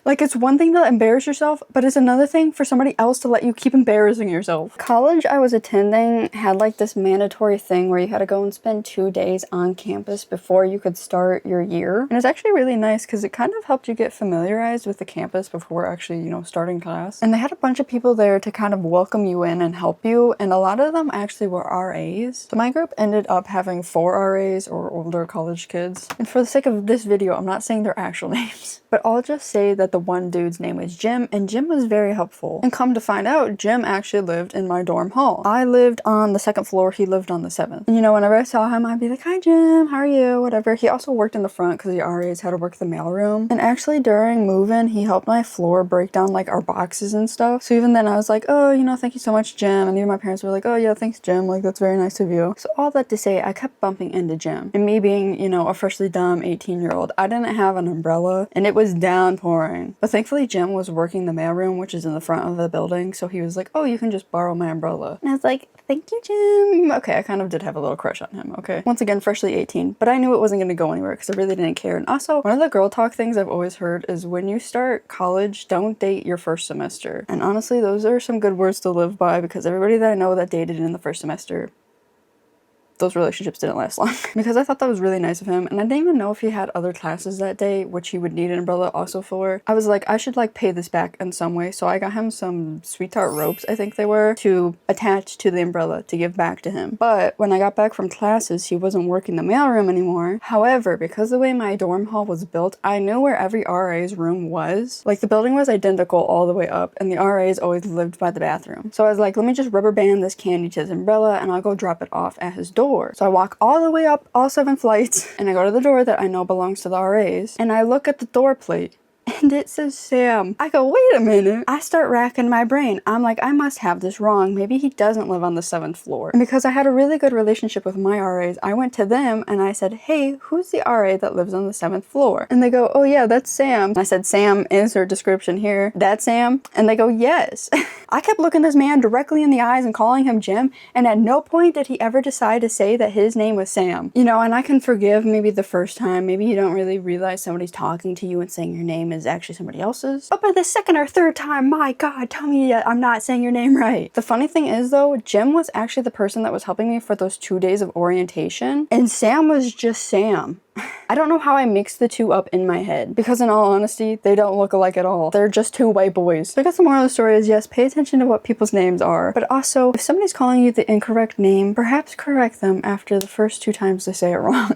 Like, it's one thing to embarrass yourself, but it's another thing for somebody else to let you keep embarrassing yourself. College I was attending had like this mandatory thing where you had to go and spend 2 days on campus before you could start your year. And it's actually really nice because it kind of helped you get familiarized with the campus before actually, you know, starting class. And they had a bunch of people there to kind of welcome you in and help you. And a lot of them actually were RAs. So my group ended up having 4 RAs or older college kids. And for the sake of this video, I'm not saying their actual names, but I'll just say that the one dude's name was Jim, and Jim was very helpful. And come to find out, Jim actually lived in my dorm hall. I lived on the 2nd floor, he lived on the 7th. And you know, whenever I saw him, I'd be like, hi Jim, how are you? Whatever. He also worked in the front because the RAs had to work the mailroom. And actually during move-in, he helped my floor break down like our boxes and stuff. So even then I was like, oh, you know, thank you so much, Jim. And even my parents were like, oh yeah, thanks Jim. Like, that's very nice of you. So all that to say, I kept bumping into Jim. And me being, you know, a freshly dumb 18-year-old, I didn't have an umbrella and it was downpouring. But thankfully Jim was working the mailroom, which is in the front of the building. So he was like, oh, you can just borrow my umbrella. And I was like, thank you, Jim. Okay, I kind of did have a little crush on him, okay? Once again, freshly 18, but I knew it wasn't gonna go anywhere because I really didn't care. And also, one of the girl talk things I've always heard is when you start college, don't date your first semester. And honestly, those are some good words to live by because everybody that I know that dated in the first semester, those relationships didn't last long. Because I thought that was really nice of him, and I didn't even know if he had other classes that day, which he would need an umbrella also for. I was like, I should like pay this back in some way, so I got him some sweetheart ropes, I think they were, to attach to the umbrella to give back to him. But when I got back from classes, he wasn't working the mailroom anymore. However, because the way my dorm hall was built, I knew where every RA's room was. Like, the building was identical all the way up, and the RA's always lived by the bathroom. So I was like, let me just rubber band this candy to his umbrella, and I'll go drop it off at his door. So I walk all the way up all 7 flights and I go to the door that I know belongs to the RAs, and I look at the door plate and it says Sam. I go, wait a minute. I start racking my brain. I'm like, I must have this wrong. Maybe he doesn't live on the 7th floor. And because I had a really good relationship with my RAs, I went to them and I said, hey, who's the RA that lives on the 7th floor? And they go, oh yeah, that's Sam. And I said, Sam is her description here. That's Sam? And they go, yes. I kept looking this man directly in the eyes and calling him Jim, and at no point did he ever decide to say that his name was Sam. You know, and I can forgive maybe the first time, maybe you don't really realize somebody's talking to you and saying your name is actually somebody else's. But by the 2nd or 3rd time, my God, tell me I'm not saying your name right. The funny thing is though, Jim was actually the person that was helping me for those 2 days of orientation, and Sam was just Sam. I don't know how I mixed the two up in my head, because in all honesty, they don't look alike at all. They're just 2 white boys. So I guess the moral of the story is, yes, pay attention to what people's names are, but also, if somebody's calling you the incorrect name, perhaps correct them after the first 2 times they say it wrong.